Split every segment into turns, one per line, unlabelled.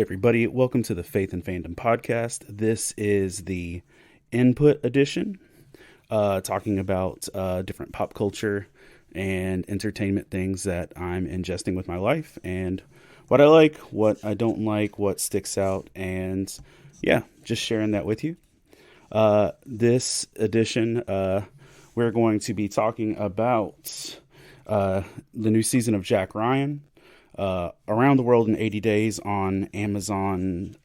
everybody, welcome to the Faith and Fandom podcast. This is the input edition, talking about different pop culture and entertainment things that I'm ingesting with my life and what I like, what I don't like, what sticks out, and yeah, just sharing that with you. This edition, we're going to be talking about the new season of Jack Ryan. Around the World in 80 Days on Amazon.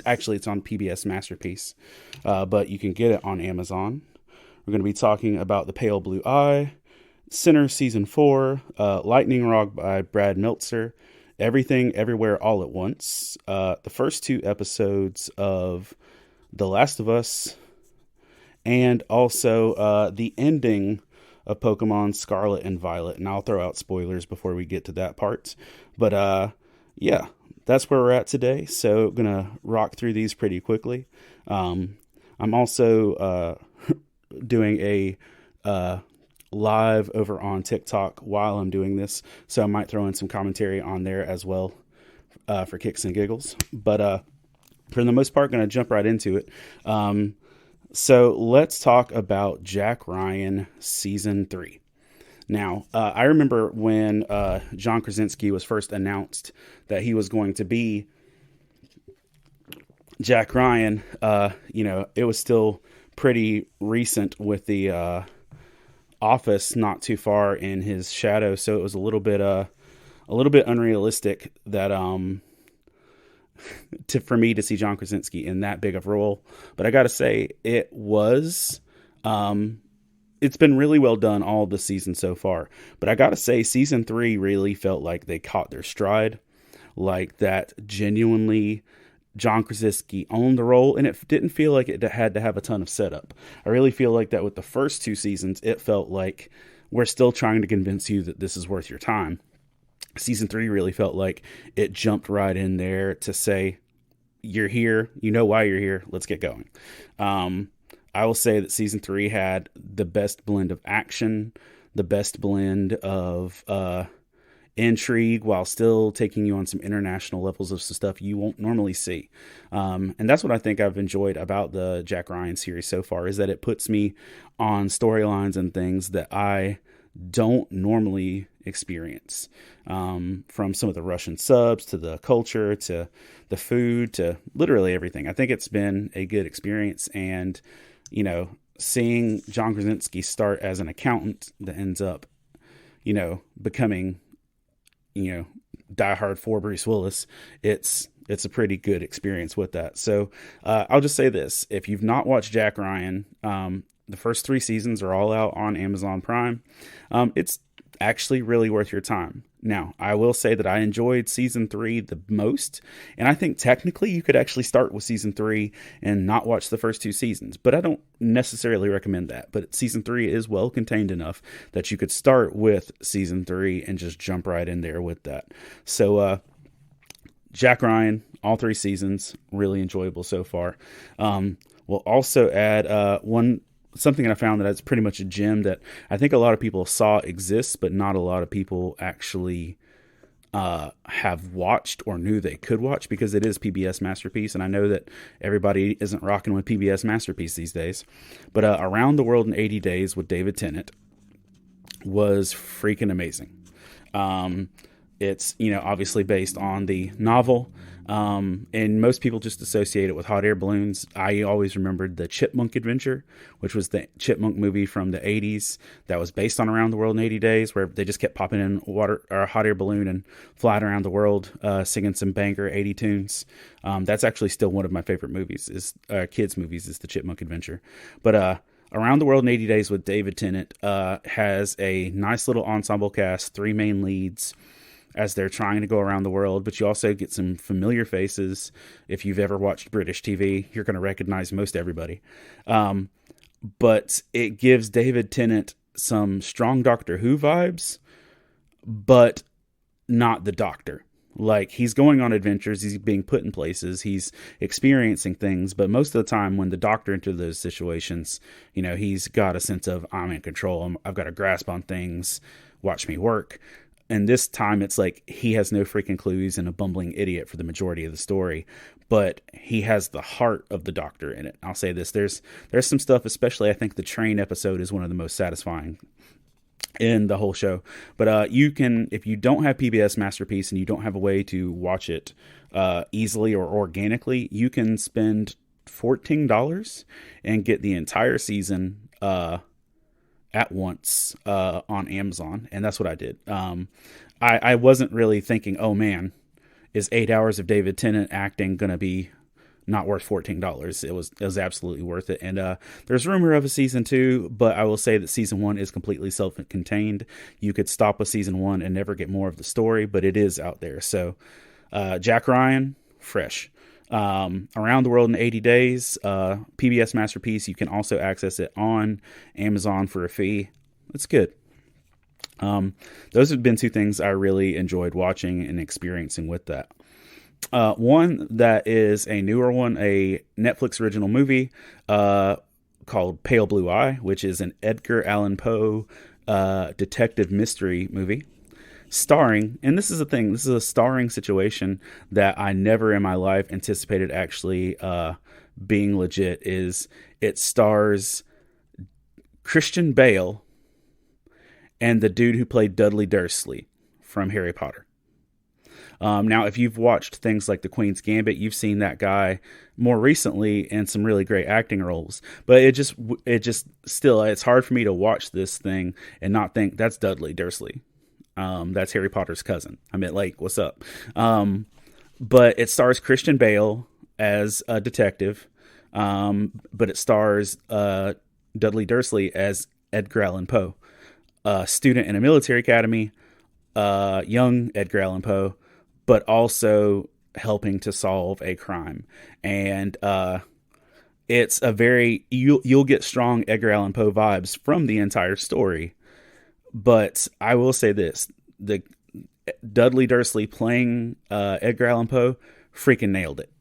Actually, it's on PBS Masterpiece, but you can get it on Amazon. We're going to be talking about The Pale Blue Eye, Sinner Season 4, Lightning Rock by Brad Meltzer, Everything Everywhere All at Once, the first two episodes of The Last of Us, and also the ending of Pokemon Scarlet and Violet. And I'll throw out spoilers before we get to that part. But yeah, that's where we're at today. So gonna rock through these pretty quickly. I'm also doing a live over on TikTok while I'm doing this. So I might throw in some commentary on there as well for kicks and giggles. But for the most part, gonna jump right into it. So let's talk about Jack Ryan Season 3. Now, I remember when John Krasinski was first announced that he was going to be Jack Ryan, it was still pretty recent with the Office not too far in his shadow, so it was a little bit unrealistic that for me to see John Krasinski in that big of a role. But I gotta say, it was, it's been really well done all the season so far. But I gotta say, season 3 really felt like they caught their stride, like that genuinely John Krasinski owned the role, and it didn't feel like it had to have a ton of setup. I really feel like that with the first two seasons, it felt like we're still trying to convince you that this is worth your time. Season 3 really felt like it jumped right in there to say, you're here, you know why you're here, let's get going. I will say that season 3 had the best blend of action, the best blend of intrigue, while still taking you on some international levels of stuff you won't normally see. And that's what I think I've enjoyed about the Jack Ryan series so far, is that it puts me on storylines and things that I don't normally experience, from some of the Russian subs to the culture to the food to literally everything. I think it's been a good experience, and seeing John Krasinski start as an accountant that ends up becoming diehard for Bruce Willis, it's a pretty good experience with that. So I'll just say this: if you've not watched Jack Ryan, the first 3 seasons are all out on Amazon Prime. It's actually really worth your time. Now, I will say that I enjoyed season 3 the most, and I think technically you could actually start with season 3 and not watch the first 2 seasons, but I don't necessarily recommend that. But season 3 is well contained enough that you could start with season 3 and just jump right in there with that. So, Jack Ryan, all 3 seasons, really enjoyable so far. We'll also add something that I found that is pretty much a gem that I think a lot of people saw exists, but not a lot of people actually have watched or knew they could watch, because it is PBS Masterpiece. And I know that everybody isn't rocking with PBS Masterpiece these days, but Around the World in 80 Days with David Tennant was freaking amazing. It's, obviously based on the novel. And most people just associate it with hot air balloons. I always remembered the Chipmunk Adventure, which was the Chipmunk movie from the 80s that was based on Around the World in 80 Days, where they just kept popping in water or a hot air balloon and flying around the world, singing some banger 80 tunes. That's actually still one of my favorite movies, is kids movies, is the Chipmunk Adventure. But Around the World in 80 Days with David Tennant has a nice little ensemble cast, 3 main leads, as they're trying to go around the world, but you also get some familiar faces. If you've ever watched British TV, you're going to recognize most everybody. But it gives David Tennant some strong Doctor Who vibes, but not the Doctor. Like, he's going on adventures, he's being put in places, he's experiencing things, but most of the time when the Doctor enters those situations, he's got a sense of, I'm in control, I've got a grasp on things, watch me work. And this time it's like he has no freaking clue. He's a bumbling idiot for the majority of the story, but he has the heart of the Doctor in it. I'll say this: there's some stuff, especially I think the train episode is one of the most satisfying in the whole show. But you can, if you don't have PBS Masterpiece and you don't have a way to watch it easily or organically, you can spend $14 and get the entire season at once on Amazon, and that's what I did. I wasn't really thinking, oh man, is 8 hours of David Tennant acting gonna be not worth $14? It was absolutely worth it. And there's rumor of a season 2, but I will say that season 1 is completely self-contained. You could stop with season 1 and never get more of the story, but it is out there. So Jack Ryan, fresh. Around the World in 80 Days, PBS Masterpiece. You can also access it on Amazon for a fee. It's good. Those have been two things I really enjoyed watching and experiencing with that. One that is a newer one, a Netflix original movie called Pale Blue Eye, which is an Edgar Allan Poe detective mystery movie. Starring, and this is a thing, this is a starring situation that I never in my life anticipated actually being legit. Is it stars Christian Bale and the dude who played Dudley Dursley from Harry Potter. Now, if you've watched things like The Queen's Gambit, you've seen that guy more recently in some really great acting roles. But it just still, it's hard for me to watch this thing and not think that's Dudley Dursley. That's Harry Potter's cousin. I mean, like, what's up? But it stars Christian Bale as a detective. But it stars Dudley Dursley as Edgar Allan Poe, a student in a military academy, young Edgar Allan Poe, but also helping to solve a crime. And it's a very, you'll get strong Edgar Allan Poe vibes from the entire story. But I will say this, the Dudley Dursley playing Edgar Allan Poe freaking nailed it.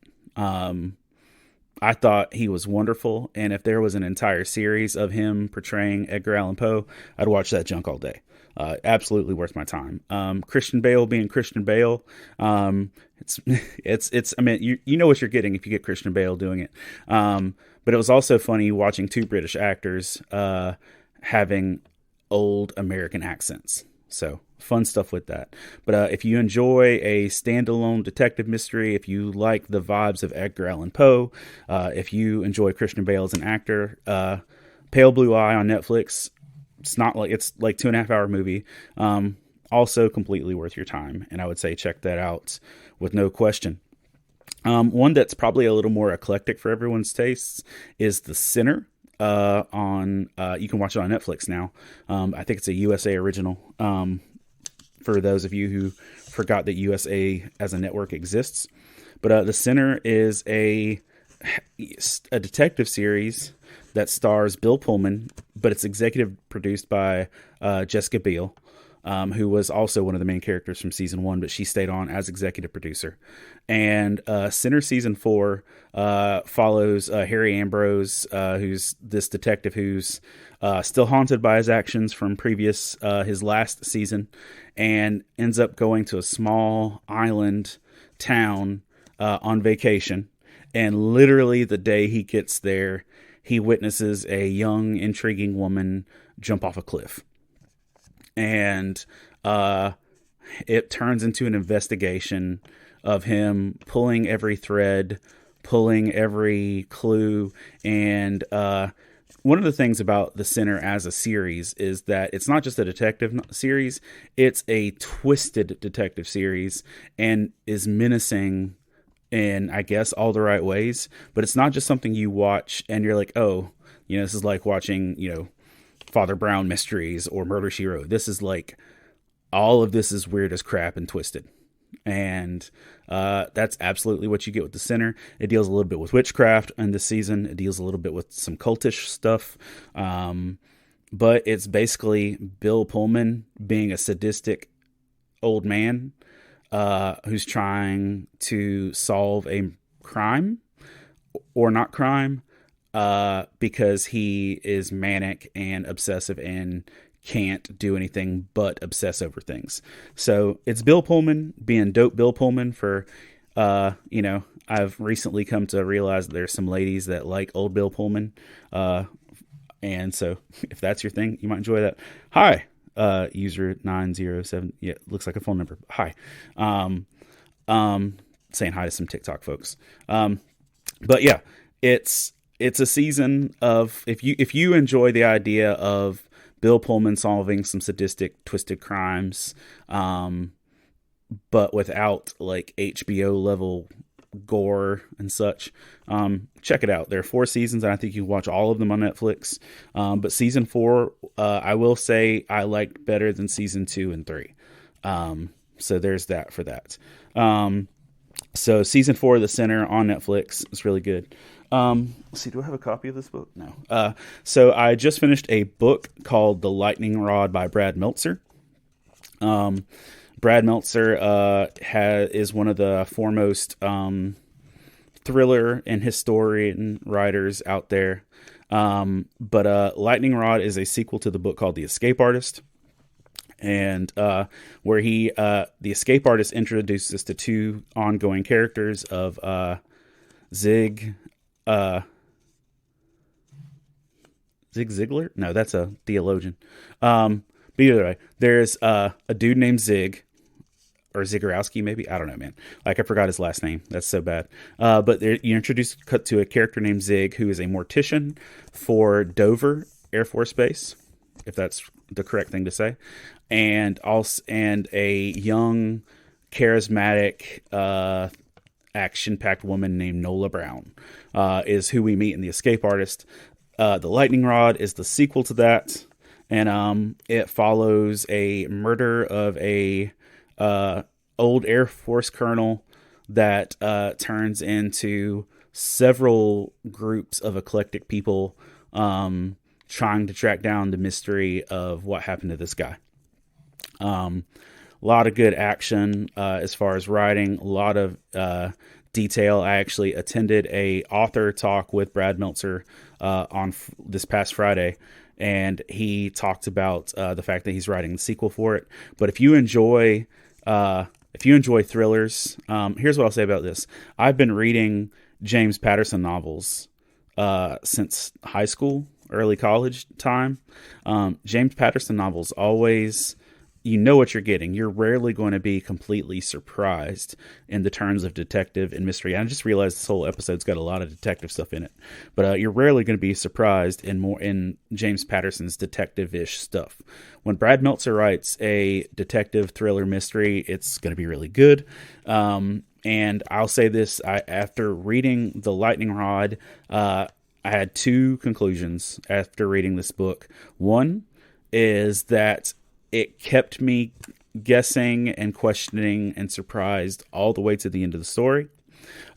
I thought he was wonderful, and if there was an entire series of him portraying Edgar Allan Poe, I'd watch that junk all day. Absolutely worth my time. Christian Bale being Christian Bale, it's. I mean, you know what you're getting if you get Christian Bale doing it. But it was also funny watching two British actors having old American accents. So fun stuff with that. But if you enjoy a standalone detective mystery, if you like the vibes of Edgar Allan Poe, if you enjoy Christian Bale as an actor, Pale Blue Eye on Netflix. It's like 2.5 hour movie. Also completely worth your time. And I would say check that out with no question. One that's probably a little more eclectic for everyone's tastes is The Sinner. You can watch it on Netflix now. I think it's a USA original. For those of you who forgot that USA as a network exists, but The Sinner is a detective series that stars Bill Pullman, but it's executive produced by Jessica Biel, who was also one of the main characters from season 1, but she stayed on as executive producer. And Sinner season 4 follows Harry Ambrose, who's this detective who's still haunted by his actions from his last season, and ends up going to a small island town on vacation. And literally the day he gets there, he witnesses a young, intriguing woman jump off a cliff. And it turns into an investigation of him pulling every thread, pulling every clue. And one of the things about The Sinner as a series is that it's not just a detective series, it's a twisted detective series and is menacing in, I guess, all the right ways. But it's not just something you watch and you're like, oh, this is like watching, Father Brown mysteries or Murder, She Wrote. This is like, all of this is weird as crap and twisted. And that's absolutely what you get with The Sinner. It deals a little bit with witchcraft in this season. It deals a little bit with some cultish stuff. But it's basically Bill Pullman being a sadistic old man who's trying to solve a crime or not crime because he is manic and obsessive and can't do anything but obsess over things. So it's Bill Pullman being dope Bill Pullman for, I've recently come to realize that there's some ladies that like old Bill Pullman. And so if that's your thing, you might enjoy that. Hi, user 907. Yeah, looks like a phone number. Hi. Saying hi to some TikTok folks. But yeah, it's a season of, if you enjoy the idea of Bill Pullman solving some sadistic, twisted crimes, but without like HBO level gore and such, check it out. There are 4 seasons, and I think you can watch all of them on Netflix. But season 4, I will say I liked better than season 2 and 3. So there's that for that. So season 4 of The Sinner on Netflix is really good. Let's see, do I have a copy of this book? No. So I just finished a book called The Lightning Rod by Brad Meltzer. Brad Meltzer is one of the foremost thriller and historian writers out there. But Lightning Rod is a sequel to the book called The Escape Artist. And where the escape artist introduces us to 2 ongoing characters of Zig Ziglar? No, that's a theologian. But either way, there's a dude named Zig, or Zigorowski, maybe. I don't know, man. Like, I forgot his last name. That's so bad. But you're introduced to a character named Zig, who is a mortician for Dover Air Force Base, if that's the correct thing to say, and a young, charismatic, action-packed woman named Nola Brown is who we meet in The Escape Artist. The Lightning Rod is the sequel to that, and it follows a murder of a old Air Force colonel that turns into several groups of eclectic people trying to track down the mystery of what happened to this guy. A lot of good action as far as writing, a lot of detail. I actually attended a author talk with Brad Meltzer on this past Friday, and he talked about the fact that he's writing the sequel for it. But if you enjoy thrillers, here's what I'll say about this. I've been reading James Patterson novels since high school, early college time. James Patterson novels always, you know what you're getting. You're rarely going to be completely surprised in the terms of detective and mystery. I just realized this whole episode's got a lot of detective stuff in it, but you're rarely going to be surprised in James Patterson's detective-ish stuff. When Brad Meltzer writes a detective thriller mystery, it's going to be really good. And I'll say this, after reading The Lightning Rod, I had 2 conclusions after reading this book. One is that it kept me guessing and questioning and surprised all the way to the end of the story.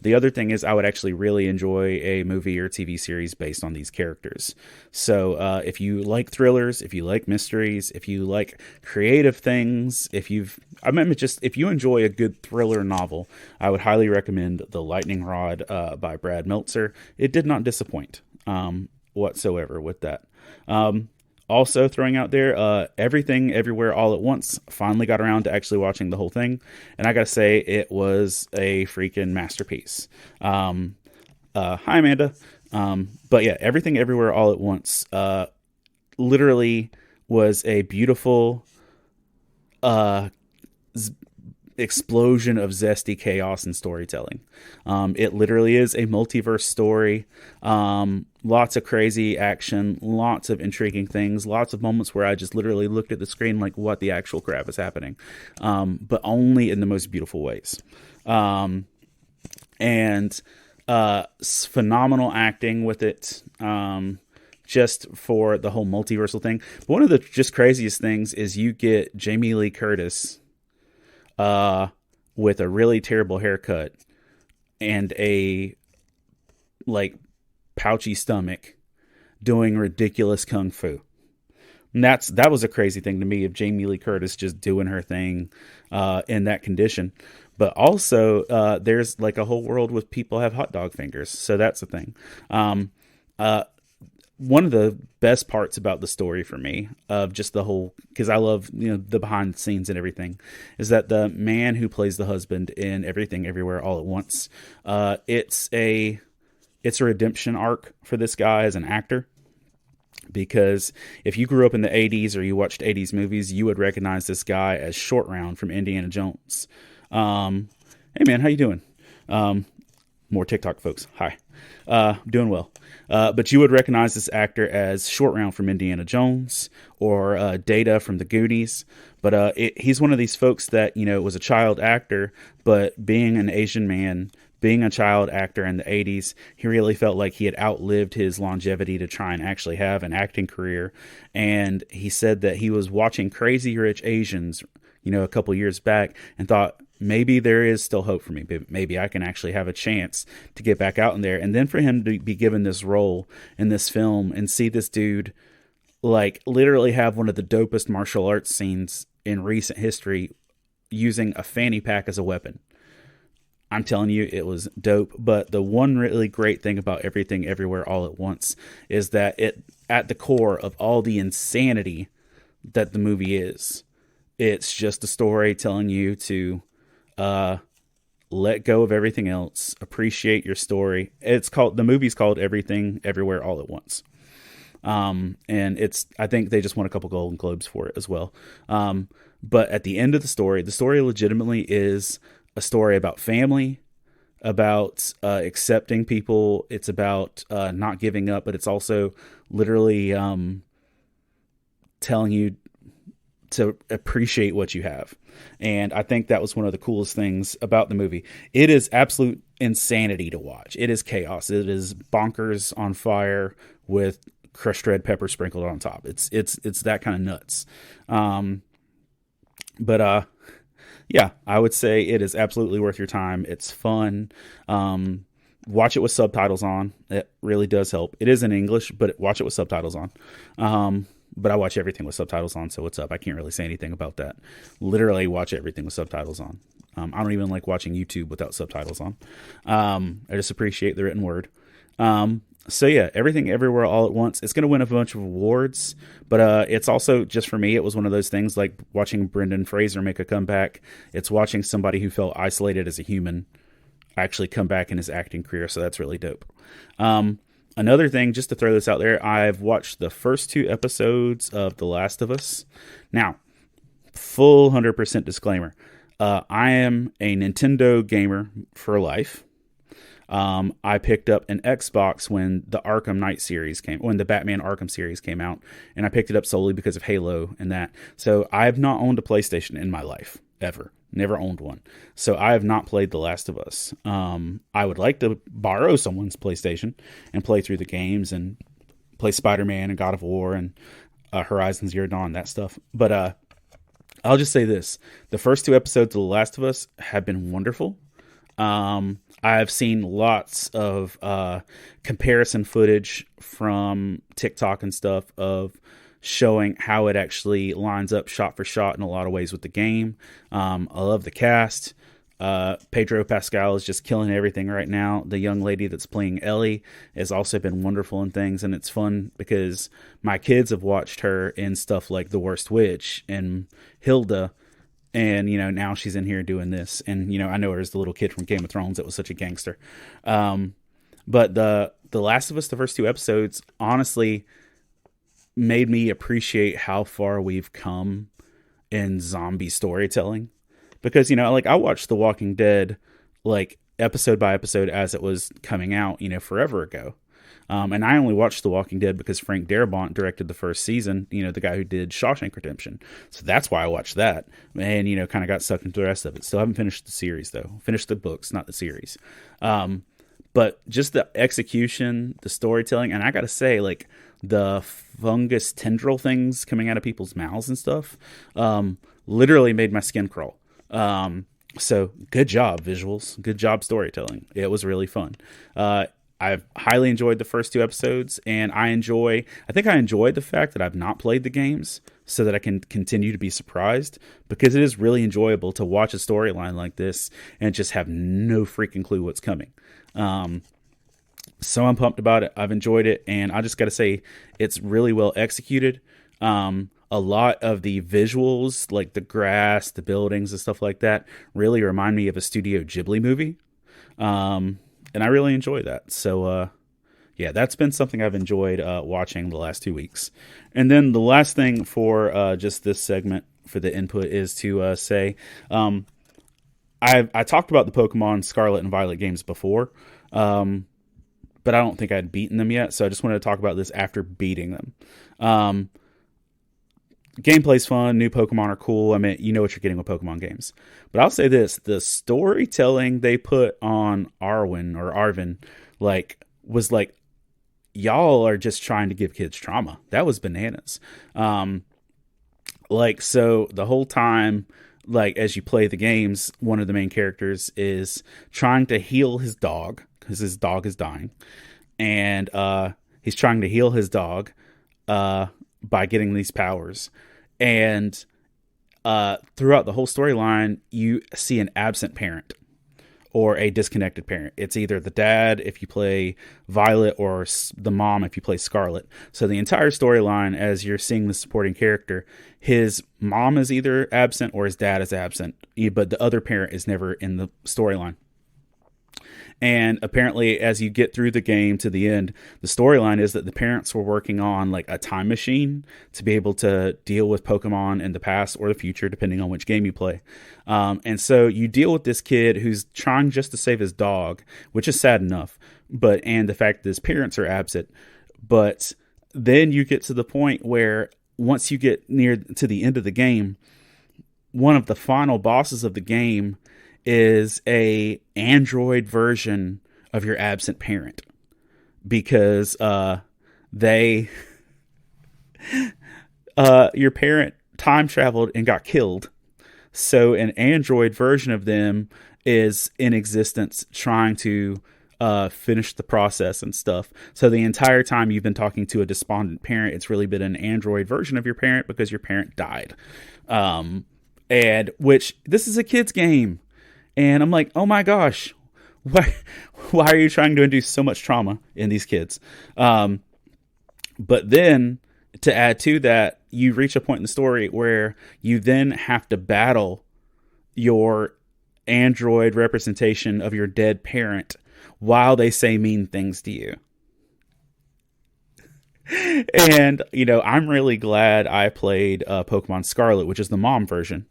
The other thing is I would actually really enjoy a movie or TV series based on these characters. So if you like thrillers, if you like mysteries, if you like creative things, if you enjoy a good thriller novel, I would highly recommend The Lightning Rod by Brad Meltzer. It did not disappoint whatsoever with that. Also throwing out there, Everything Everywhere All at Once. Finally got around to actually watching the whole thing, and I gotta say it was a freaking masterpiece. Hi Amanda. But yeah, Everything Everywhere All at Once literally was a beautiful explosion of zesty chaos and storytelling. It literally is a multiverse story. Lots of crazy action, lots of intriguing things, lots of moments where I just literally looked at the screen like, what the actual crap is happening? But only in the most beautiful ways. And phenomenal acting with it. Just for the whole multiversal thing. But one of the just craziest things is you get Jamie Lee Curtis with a really terrible haircut and a pouchy stomach doing ridiculous kung fu. And that was a crazy thing to me, of Jamie Lee Curtis just doing her thing in that condition. But also there's a whole world with people have hot dog fingers, so that's a thing. one of the best parts about the story for me, of just the whole, because I love, the behind the scenes and everything, is that the man who plays the husband in Everything Everywhere All at Once, it's a redemption arc for this guy as an actor. Because if you grew up in the 80s or you watched 80s movies, you would recognize this guy as Short Round from Indiana Jones. Hey man, how you doing? More TikTok folks. Hi. Doing well. But you would recognize this actor as Short Round from Indiana Jones, or Data from the Goonies. But he's one of these folks that, was a child actor, but being an Asian man, being a child actor in the 80s, he really felt like he had outlived his longevity to try and actually have an acting career. And he said that he was watching Crazy Rich Asians, a couple years back, and thought, maybe there is still hope for me. Maybe I can actually have a chance to get back out in there. And then for him to be given this role in this film and see this dude like literally have one of the dopest martial arts scenes in recent history using a fanny pack as a weapon. I'm telling you, it was dope. But the one really great thing about Everything Everywhere All at Once is that it, at the core of all the insanity that the movie is, it's just a story telling you to let go of everything else, appreciate your story. The movie's called Everything Everywhere All at Once. And I think they just won a couple Golden Globes for it as well. But at the end of the story legitimately is a story about family, about accepting people. It's about not giving up, but it's also literally telling you to appreciate what you have. And I think that was one of the coolest things about the movie. It is absolute insanity to watch. It is chaos. It is bonkers on fire with crushed red pepper sprinkled on top. It's that kind of nuts. Yeah, I would say it is absolutely worth your time. It's fun. Watch it with subtitles on. It really does help. It is in English, but watch it with subtitles on. But I watch everything with subtitles on, so what's up? I can't really say anything about that. Literally watch everything with subtitles on. I don't even like watching YouTube without subtitles on. I just appreciate the written word. So yeah, Everything Everywhere All at Once. It's going to win a bunch of awards, but it's also, just for me, it was one of those things like watching Brendan Fraser make a comeback. It's watching somebody who felt isolated as a human actually come back in his acting career, so that's really dope. Another thing, just to throw this out there, I've watched the first 2 episodes of The Last of Us. Now, full 100% disclaimer. I am a Nintendo gamer for life. I picked up an Xbox when the Batman Arkham series came out, and I picked it up solely because of Halo and that. So I have not owned a PlayStation in my life, ever. Never owned one. So I have not played The Last of Us. I would like to borrow someone's PlayStation and play through the games and play Spider-Man and God of War and Horizon Zero Dawn, that stuff. But I'll just say this. The first 2 episodes of The Last of Us have been wonderful. I've seen lots of comparison footage from TikTok and stuff of showing how it actually lines up shot for shot in a lot of ways with the game. I love the cast. Pedro Pascal is just killing everything right now. The young lady that's playing Ellie has also been wonderful in things, and it's fun because my kids have watched her in stuff like The Worst Witch and Hilda. And, now she's in here doing this. And, I know her as the little kid from Game of Thrones that was such a gangster. But the Last of Us, the first 2 episodes, honestly made me appreciate how far we've come in zombie storytelling. Because, I watched The Walking Dead, episode by episode as it was coming out, forever ago. And I only watched The Walking Dead because Frank Darabont directed the first season, the guy who did Shawshank Redemption. So that's why I watched that and, kind of got sucked into the rest of it. Still haven't finished the series, though. Finished the books, not the series. But just the execution, the storytelling, and I got to say, the fungus tendril things coming out of people's mouths and stuff literally made my skin crawl. So good job, visuals. Good job storytelling. It was really fun. I've highly enjoyed the first 2 episodes, and I think I enjoyed the fact that I've not played the games so that I can continue to be surprised, because it is really enjoyable to watch a storyline like this and just have no freaking clue what's coming. So I'm pumped about it. I've enjoyed it, and I just got to say, it's really well executed. A lot of the visuals, like the grass, the buildings, and stuff like that, really remind me of a Studio Ghibli movie. And I really enjoy that. So, yeah, that's been something I've enjoyed watching the last 2 weeks. And then the last thing for just this segment for the input is to say, I talked about the Pokemon Scarlet and Violet games before, but I don't think I'd beaten them yet. So I just wanted to talk about this after beating them. Gameplay's fun. New Pokemon are cool. I mean, you know what you're getting with Pokemon games. But I'll say this: the storytelling they put on Arvin, like, was like, y'all are just trying to give kids trauma. That was bananas. Like, so the whole time, like, as you play the games, one of the main characters is trying to heal his dog because his dog is dying, and he's trying to heal his dog by getting these powers. And throughout the whole storyline, you see an absent parent or a disconnected parent. It's either the dad if you play Violet or the mom if you play Scarlet. So the entire storyline, as you're seeing the supporting character, his mom is either absent or his dad is absent, but the other parent is never in the storyline. And apparently, as you get through the game to the end, the storyline is that the parents were working on like a time machine to be able to deal with Pokemon in the past or the future, depending on which game you play. And so you deal with this kid who's trying just to save his dog, which is sad enough, and the fact that his parents are absent. But then you get to the point where once you get near to the end of the game, one of the final bosses of the game is a android version of your absent parent, because your parent time traveled and got killed. So an android version of them is in existence trying to finish the process and stuff. So the entire time you've been talking to a despondent parent, it's really been an android version of your parent because your parent died. And which, this is a kid's game. And I'm like, oh my gosh, why are you trying to induce so much trauma in these kids? But then to add to that, you reach a point in the story where you then have to battle your android representation of your dead parent while they say mean things to you. And, I'm really glad I played Pokemon Scarlet, which is the mom version.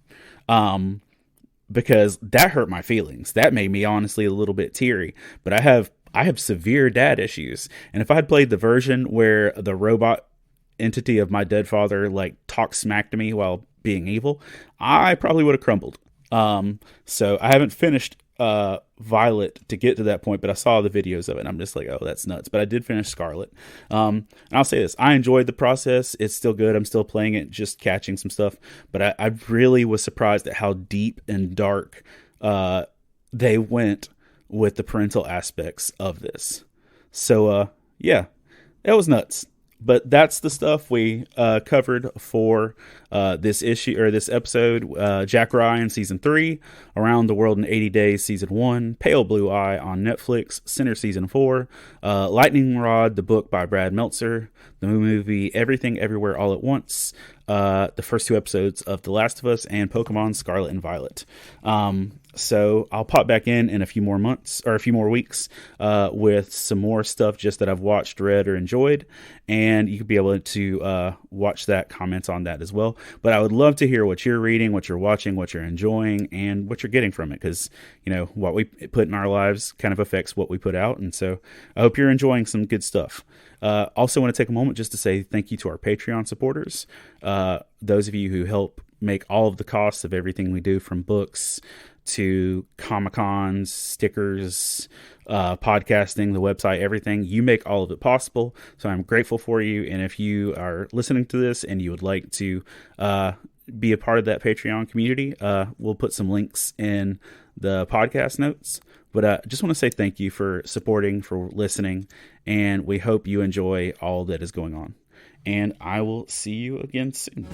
Because that hurt my feelings. That made me honestly a little bit teary. But I have severe dad issues. And if I had played the version where the robot entity of my dead father like talked smack to me while being evil, I probably would have crumbled. So I haven't finished Violet to get to that point, but I saw the videos of it and I'm just like, oh, that's nuts. But I did finish Scarlet. And I'll say this, I enjoyed the process. It's still good. I'm still playing it, just catching some stuff, but I really was surprised at how deep and dark they went with the parental aspects of this. So yeah, that was nuts. But that's the stuff we covered for this issue or this episode. Jack Ryan Season 3, Around the World in 80 Days Season 1, Pale Blue Eye on Netflix, Sinner Season 4, Lightning Rod, the book by Brad Meltzer, the movie Everything Everywhere All at Once, the first 2 episodes of The Last of Us, and Pokemon Scarlet and Violet. So I'll pop back in a few more months or a few more weeks with some more stuff just that I've watched, read, or enjoyed. And you could be able to watch that, comments on that as well. But I would love to hear what you're reading, what you're watching, what you're enjoying, and what you're getting from it. Because, what we put in our lives kind of affects what we put out. And so I hope you're enjoying some good stuff. Also want to take a moment just to say thank you to our Patreon supporters. Those of you who help make all of the costs of everything we do, from books to Comic-Cons, stickers, podcasting, the website, everything. You make all of it possible. So I'm grateful for you. And if you are listening to this and you would like to be a part of that Patreon community, we'll put some links in the podcast notes. But I just want to say thank you for supporting, for listening, and we hope you enjoy all that is going on. And I will see you again soon.